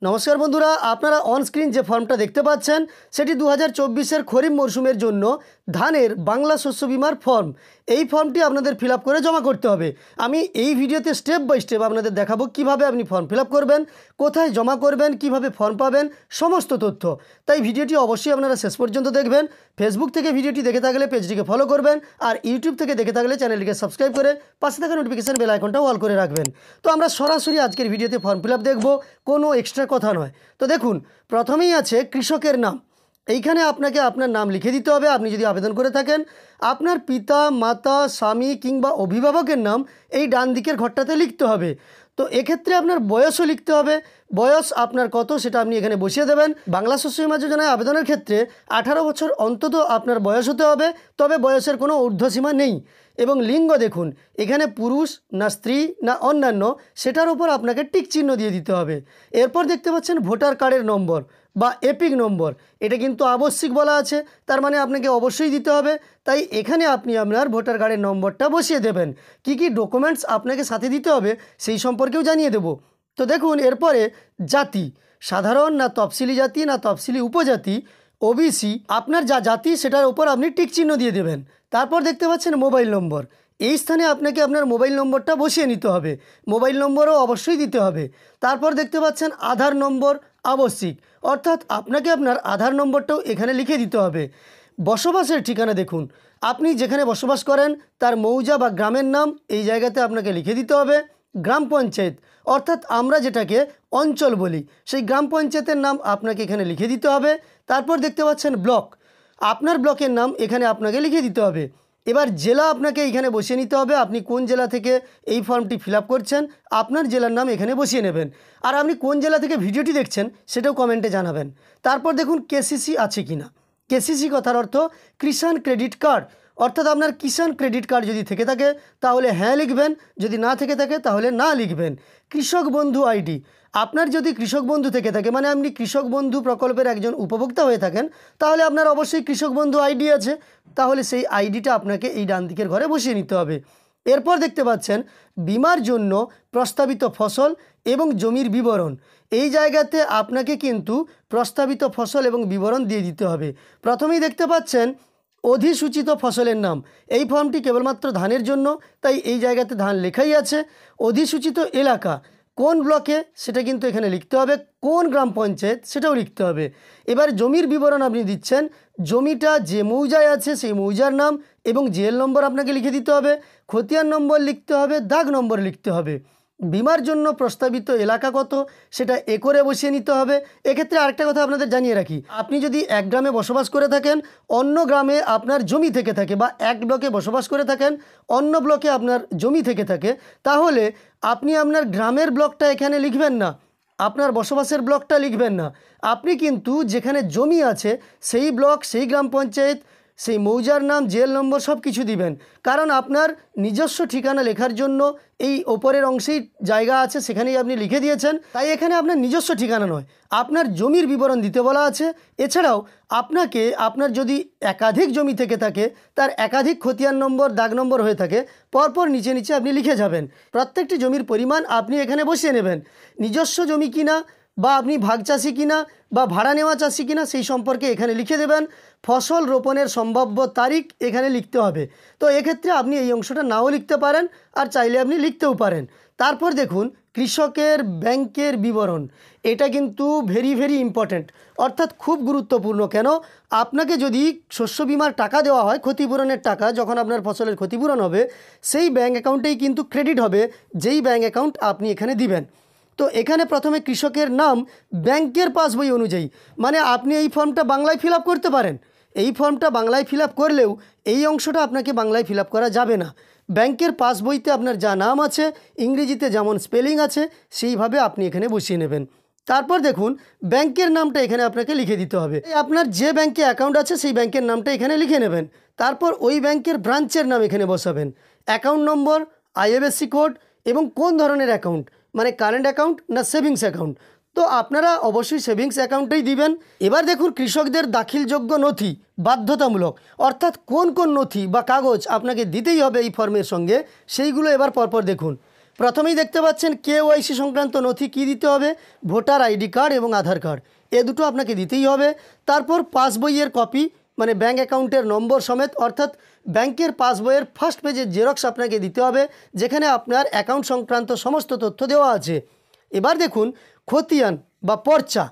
নমস্কার বন্ধুরা, আপনারা অন স্ক্রিন যে ফর্মটা দেখতে পাচ্ছেন সেটি 2024-এর খরিফ মরশুমের জন্য ধানের বাংলা শস্য বিমার ফর্ম। এই ফর্মটি আপনাদের ফিল করে জমা করতে হবে। আমি এই ভিডিওতে স্টেপ বাই স্টেপ আপনাদের দেখাবো কিভাবে আপনি ফর্ম ফিল করবেন, কোথায় জমা করবেন, কিভাবে ফর্ম পাবেন, সমস্ত তথ্য। তাই ভিডিওটি অবশ্যই আপনারা শেষ পর্যন্ত দেখবেন। ফেসবুক থেকে ভিডিওটি দেখে থাকলে পেজটিকে ফলো করবেন, আর ইউটিউব থেকে দেখে থাকলে চ্যানেলটিকে সাবস্ক্রাইব করে পাশে থাকা নোটিফিকেশান বেল আইকনটা অল করে রাখবেন। তো আমরা সরাসরি আজকের ভিডিওতে ফর্ম ফিল দেখব, কোনো এক্সট্রা কথা নয়। তো দেখুন, প্রথমেই আছে কৃষকের নাম। এইখানে আপনাকে আপনার নাম লিখে দিতে হবে। আপনি যদি আবেদন করে থাকেন, আপনার পিতা, মাতা, স্বামী কিংবা অভিভাবকের নাম এই ডান দিকের ঘরটাতে লিখতে হবে। তো এক্ষেত্রে আপনার বয়সও লিখতে হবে। বয়স আপনার কত সেটা আপনি এখানে বসিয়ে দেবেন। বাংলা শস্য বীমা যোজনায় আবেদনের ক্ষেত্রে 18 বছর অন্তত আপনার বয়স হতে হবে, তবে বয়সের কোনো ঊর্ধ্বসীমা নেই। এবং লিঙ্গ দেখুন, এখানে পুরুষ না স্ত্রী না অন্যান্য, সেটার উপর আপনাকে টিক চিহ্ন দিয়ে দিতে হবে। এরপর দেখতে পাচ্ছেন ভোটার কার্ডের নম্বর বা এপিক নম্বর, এটা কিন্তু আবশ্যিক বলা আছে, তার মানে আপনাকে অবশ্যই দিতে হবে। তাই এখানে আপনি আপনার ভোটার কার্ডের নম্বরটা বসিয়ে দেবেন। কি কি ডকুমেন্টস আপনাকে সাথে দিতে হবে সেই সম্পর্কেও জানিয়ে দেব। তো দেখুন, এরপরে জাতি, সাধারণ না তফসিলি জাতি না তফসিলি উপজাতি, ওবিসি, আপনার যা জাতি সেটার উপর আপনি টিক চিহ্ন দিয়ে দেবেন। তারপর দেখতে পাচ্ছেন মোবাইল নম্বর। এই স্থানে আপনাকে আপনার মোবাইল নম্বরটা বসিয়ে নিতে হবে। মোবাইল নম্বরও অবশ্যই দিতে হবে। তারপর দেখতে পাচ্ছেন আধার নম্বর আবশ্যিক, অর্থাৎ আপনাকে আপনার আধার নম্বরটাও এখানে লিখে দিতে হবে। বসবাসের ঠিকানা দেখুন, আপনি যেখানে বসবাস করেন তার মৌজা বা গ্রামের নাম এই জায়গাতে আপনাকে লিখে দিতে হবে। গ্রাম পঞ্চায়েত, অর্থাৎ আমরা যেটাকে অঞ্চল বলি, সেই গ্রাম পঞ্চায়েতের নাম আপনাকে এখানে লিখে দিতে হবে। তারপর দেখতে পাচ্ছেন ব্লক, আপনার ব্লকের নাম এখানে আপনাকে লিখে দিতে হবে। এবার জেলা আপনাকে এইখানে বসিয়ে নিতে হবে। আপনি কোন জেলা থেকে এই ফর্মটি ফিল করছেন, আপনার জেলার নাম এখানে বসিয়ে নেবেন। আর আপনি কোন জেলা থেকে ভিডিওটি দেখছেন সেটাও কমেন্টে জানাবেন। তারপর দেখুন কেসিসি আছে কি না। কেসিসি কথার অর্থ কিষাণ ক্রেডিট কার্ড, অর্থাৎ আপনার কিষাণ ক্রেডিট কার্ড যদি থেকে থাকে তাহলে হ্যাঁ লিখবেন, যদি না থেকে থাকে তাহলে না লিখবেন। কৃষক বন্ধু আইডি, আপনার যদি কৃষক বন্ধু থেকে থাকে, মানে আপনি কৃষক বন্ধু প্রকল্পের একজন উপভোক্তা হয়ে থাকেন, তাহলে আপনার অবশ্যই কৃষক বন্ধু আইডি আছে, তাহলে সেই আইডিটা আপনাকে এই ডান দিকের ঘরে বসিয়ে নিতে হবে। এরপর দেখতে পাচ্ছেন বিমার জন্য প্রস্তাবিত ফসল এবং জমির বিবরণ। এই জায়গাতে আপনাকে কিন্তু প্রস্তাবিত ফসল এবং বিবরণ দিয়ে দিতে হবে। প্রথমেই দেখতে পাচ্ছেন অধিসূচিত ফসলের নাম। এই ফর্মটি কেবলমাত্র ধানের জন্য, তাই এই জায়গাতে ধান লেখাই আছে। অধিসূচিত এলাকা কোন ব্লকে সেটা কিন্তু এখানে লিখতে হবে, কোন গ্রাম পঞ্চায়েত সেটাও লিখতে হবে। এবার জমির বিবরণ আপনি দিচ্ছেন, জমিটা যে মৌজায় আছে সেই মৌজার নাম এবং জিএল নম্বর আপনাকে লিখে দিতে হবে। খতিয়ান নম্বর লিখতে হবে, দাগ নম্বর লিখতে হবে। বিমার জন্য প্রস্তাবিত এলাকা কত সেটা একরে বসিয়ে নিতে হবে। এক্ষেত্রে আরেকটা কথা আপনাদের জানিয়ে রাখি, আপনি যদি এক গ্রামে বসবাস করে থাকেন, অন্য গ্রামে আপনার জমি থেকে থাকে, বা এক ব্লকে বসবাস করে থাকেন, অন্য ব্লকে আপনার জমি থেকে থাকে, তাহলে আপনি আপনার গ্রামের ব্লকটা এখানে লিখবেন না, আপনার বসবাসের ব্লকটা লিখবেন না। আপনি কিন্তু যেখানে জমি আছে সেই ব্লক, সেই গ্রাম পঞ্চায়েত, সেই মৌজার নাম, জেল নম্বর সব কিছু দিবেন। কারণ আপনার নিজস্ব ঠিকানা লেখার জন্য এই ওপরের অংশেই জায়গা আছে, সেখানেই আপনি লিখে দিয়েছেন, তাই এখানে আপনার নিজস্ব ঠিকানা নয়, আপনার জমির বিবরণ দিতে বলা আছে। এছাড়াও আপনাকে আপনার যদি একাধিক জমি থেকে থাকে, তার একাধিক খতিয়ান নম্বর, দাগ নম্বর হয়ে থাকে, পরপর নিচে নিচে আপনি লিখে যাবেন। প্রত্যেকটি জমির পরিমাণ আপনি এখানে বসিয়ে নেবেন। নিজস্ব জমি কিনা, বা আপনি ভাগ চাষি কিনা, বা ভাড়া নেওয়া চাষি কিনা, সেই সম্পর্কে এখানে লিখে দেবেন। ফসল রোপণের সম্ভাব্য তারিখ এখানে লিখতে হবে। তো এক্ষেত্রে আপনি এই অংশটা নাও লিখতে পারেন, আর চাইলে আপনি লিখতেও পারেন। তারপর দেখুন কৃষকের ব্যাংকের বিবরণ। এটা কিন্তু ভেরি ভেরি ইম্পর্ট্যান্ট, অর্থাৎ খুব গুরুত্বপূর্ণ। কেন, আপনাকে যদি শস্য বিমার টাকা দেওয়া হয়, ক্ষতিপূরণের টাকা, যখন আপনার ফসলের ক্ষতিপূরণ হবে, সেই ব্যাঙ্ক অ্যাকাউন্টেই কিন্তু ক্রেডিট হবে, যেই ব্যাঙ্ক অ্যাকাউন্ট আপনি এখানে দিবেন। তো এখানে প্রথমে কৃষকের নাম ব্যাংকের পাসবই অনুযায়ী, মানে আপনি এই ফর্মটা বাংলায় ফিল করতে পারেন। এই ফর্মটা বাংলায় ফিল করলেও এই অংশটা আপনাকে বাংলায় ফিল করা যাবে না। ব্যাংকের পাসবইতে আপনার যা নাম আছে, ইংরেজিতে যেমন স্পেলিং আছে, সেইভাবে আপনি এখানে বসিয়ে নেবেন। তারপর দেখুন ব্যাংকের নামটা এখানে আপনাকে লিখে দিতে হবে। আপনার যে ব্যাংকে অ্যাকাউন্ট আছে সেই ব্যাংকের নামটা এখানে লিখে নেবেন। তারপর ওই ব্যাংকের ব্রাঞ্চের নাম এখানে বসাবেন, অ্যাকাউন্ট নম্বর, আইএফএসসি কোড এবং কোন ধরনের অ্যাকাউন্ট, মানে কারেন্ট অ্যাকাউন্ট না সেভিংস অ্যাকাউন্ট। তো আপনারা অবশ্যই সেভিংস অ্যাকাউন্টেই দিবেন। এবার দেখুন কৃষকদের দাখিলযোগ্য নথি বাধ্যতামূলক, অর্থাৎ কোন কোন নথি বা কাগজ আপনাকে দিতেই হবে এই ফর্মের সঙ্গে, সেইগুলো এবার পরপর দেখুন। প্রথমেই দেখতে পাচ্ছেন কেওয়াইসি সংক্রান্ত নথি কী দিতে হবে, ভোটার আইডি কার্ড এবং আধার কার্ড, এ দুটো আপনাকে দিতেই হবে। তারপর পাসবইয়ের কপি মানে ব্যাঙ্ক অ্যাকাউন্টের নম্বর সমেত, অর্থাৎ ব্যাংকের পাসবইয়ের ফার্স্ট পেজের জেরক্স আপনাকে দিতে হবে, যেখানে আপনার অ্যাকাউন্ট সংক্রান্ত সমস্ত তথ্য দেওয়া আছে। এবার দেখুন খতিয়ান বা পর্চা,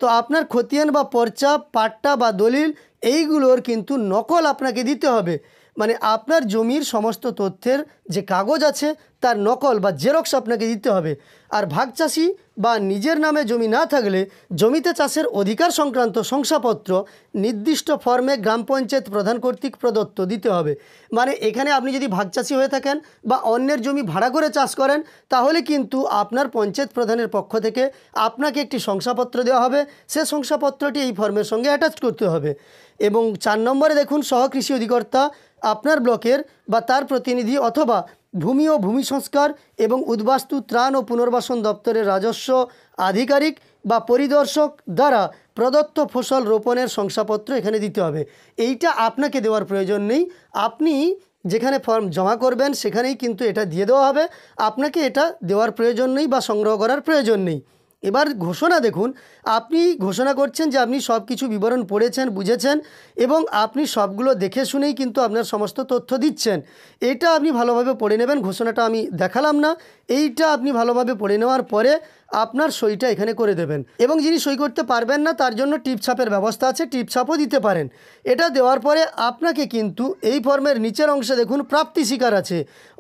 তো আপনার খতিয়ান বা পর্চা, পাট্টা বা দলিল এইগুলোর কিন্তু নকল আপনাকে দিতে হবে, মানে আপনার জমির সমস্ত তথ্যের যে কাগজ আছে তার নকল বা জেরক্স আপনাকে দিতে হবে। আর ভাগচাষি বা নিজের নামে জমি না থাকলে জমিতে চাষের অধিকার সংক্রান্ত শংসাপত্র নির্দিষ্ট ফর্মে গ্রাম পঞ্চায়েত প্রধান কর্তৃক প্রদত্ত দিতে হবে। মানে এখানে আপনি যদি ভাগচাষি হয়ে থাকেন বা অন্যের জমি ভাড়া করে চাষ করেন, তাহলে কিন্তু আপনার পঞ্চায়েত প্রধানের পক্ষ থেকে আপনাকে একটি শংসাপত্র দেওয়া হবে, সে শংসাপত্রটি এই ফর্মের সঙ্গে অ্যাটাচ করতে হবে। এবং 4 নম্বরে দেখুন সহকৃষি অধিকর্তা আপনার ব্লকের বা তার প্রতিনিধি অথবা ভূমি ও ভূমি সংস্কার এবং উদ্বাস্তু ত্রাণ ও পুনর্বাসন দপ্তরের রাজস্ব আধিকারিক বা পরিদর্শক দ্বারা প্রদত্ত ফসল রোপণের শংসাপত্র এখানে দিতে হবে। এইটা আপনাকে দেওয়ার প্রয়োজন নেই, আপনি যেখানে ফর্ম জমা করবেন সেখানেই কিন্তু এটা দিয়ে দেওয়া হবে, আপনাকে এটা দেওয়ার প্রয়োজন নেই বা সংগ্রহ করার প্রয়োজন নেই। এবার ঘোষণা দেখুন, আপনি ঘোষণা করছেন যে আপনি সব কিছু বিবরণ পড়েছেন, বুঝেছেন এবং আপনি সবগুলো দেখে শুনেই কিন্তু আপনার সমস্ত তথ্য দিচ্ছেন। এটা আপনি ভালোভাবে পড়ে নেবেন, ঘোষণাটা আমি দেখালাম না, এইটা আপনি ভালোভাবে পড়ে নেওয়ার পরে আপনার সইটা এখানে করে দেবেন। এবং যিনি সই করতে পারবেন না তার জন্য টিপছাপের ব্যবস্থা আছে, টিপছাপও দিতে পারেন। এটা দেওয়ার পরে আপনাকে কিন্তু এই ফর্মের নিচের অংশে দেখুন প্রাপ্তি স্বীকার আছে,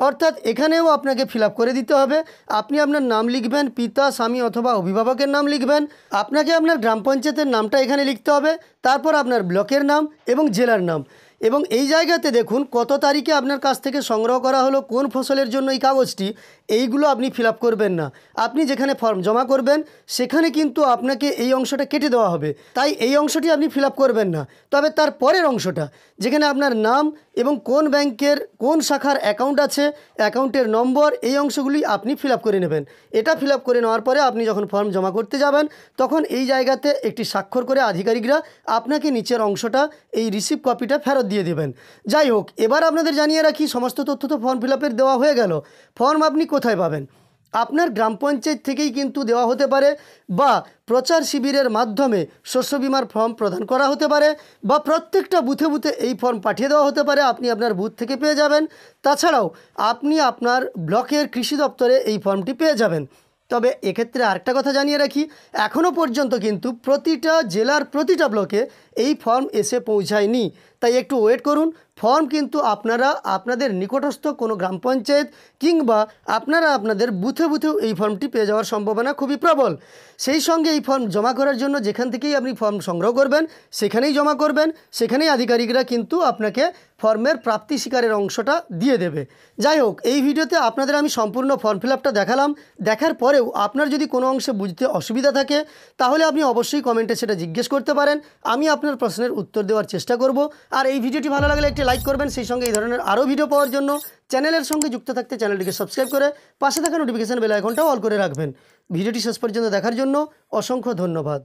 অর্থাৎ এখানেও আপনাকে ফিল আপ করে দিতে হবে। আপনি আপনার নাম লিখবেন, পিতা, স্বামী অথবা অভিভাবকের নাম লিখবেন, আপনাকে আপনার গ্রাম পঞ্চায়েতের নামটা এখানে লিখতে হবে, তারপর আপনার ব্লকের নাম এবং জেলার নাম। এবং এই জায়গাতে দেখুন কত তারিখে আপনার কাছ থেকে সংগ্রহ করা হলো, কোন ফসলের জন্য এই কাগজটি, এইগুলো আপনি ফিল আপ করবেন না। আপনি যেখানে ফর্ম জমা করবেন সেখানে কিন্তু আপনাকে এই অংশটা কেটে দেওয়া হবে, তাই এই অংশটি আপনি ফিল আপ করবেন না। তবে তার পরের অংশটা যেখানে আপনার নাম এবং কোন ব্যাংকের কোন শাখার অ্যাকাউন্ট আছে, অ্যাকাউন্টের নম্বর, এই অংশগুলি আপনি ফিল আপ করে নেবেন। এটা ফিল আপ করে নেওয়ার পরে আপনি যখন ফর্ম জমা করতে যাবেন তখন এই জায়গাতে একটি স্বাক্ষর করে আধিকারিকরা আপনাকে নিচের অংশটা এই রিসিভ কপিটা ফেরত দিয়ে দেবেন। যাই হোক, এবার আপনাদের জানিয়ে রাখি সমস্ত তথ্য তো ফর্ম ফিল আপের দেওয়া হয়ে গেল। ফর্ম আপনি কোথায় পাবেন? আপনার গ্রাম পঞ্চায়েত থেকেই কিন্তু দেওয়া হতে পারে, বা প্রচার শিবিরের মাধ্যমে শস্য বিমার ফর্ম প্রদান করা হতে পারে, বা প্রত্যেকটা বুথে বুথে এই ফর্ম পাঠিয়ে দেওয়া হতে পারে, আপনি আপনার বুথ থেকে পেয়ে যাবেন। তাছাড়াও আপনি আপনার ব্লকের কৃষি দপ্তরে এই ফর্মটি পেয়ে যাবেন। তবে এক্ষেত্রে আরেকটা কথা জানিয়ে রাখি, এখনও পর্যন্ত কিন্তু প্রতিটা জেলার প্রতিটা ব্লকে এই ফর্ম এসে পৌঁছায়নি, তাই একটু ওয়েট করুন। ফর্ম কিন্তু আপনারা আপনাদের নিকটস্থ কোনো গ্রাম পঞ্চায়েত কিংবা আপনারা আপনাদের বুথে বুথেও এই ফর্মটি পেয়ে যাওয়ার সম্ভাবনা খুবই প্রবল। সেই সঙ্গে এই ফর্ম জমা করার জন্য যেখান থেকেই আপনি ফর্ম সংগ্রহ করবেন সেখানেই জমা করবেন, সেখানেই আধিকারিকরা কিন্তু আপনাকে ফর্মের প্রাপ্তি স্বীকারের অংশটা দিয়ে দেবে। যাই হোক, এই ভিডিওতে আপনাদের আমি সম্পূর্ণ ফর্ম ফিল আপটা দেখালাম। দেখার পরেও আপনার যদি কোনো অংশে বুঝতে অসুবিধা থাকে তাহলে আপনি অবশ্যই কমেন্টে সেটা জিজ্ঞেস করতে পারেন, আমি আপনার প্রশ্নের উত্তর দেওয়ার চেষ্টা করব। আর এই ভিডিওটি ভালো লাগলে একটি লাইক করবেন, সেই সঙ্গে এই ধরনের আরও ভিডিও পাওয়ার জন্য চ্যানেলের সঙ্গে যুক্ত থাকতে চ্যানেলটিকে সাবস্ক্রাইব করে পাশে থাকা নোটিফিকেশন বেল আইকনটাও অল করে রাখবেন। ভিডিওটি শেষ পর্যন্ত দেখার জন্য অসংখ্য ধন্যবাদ।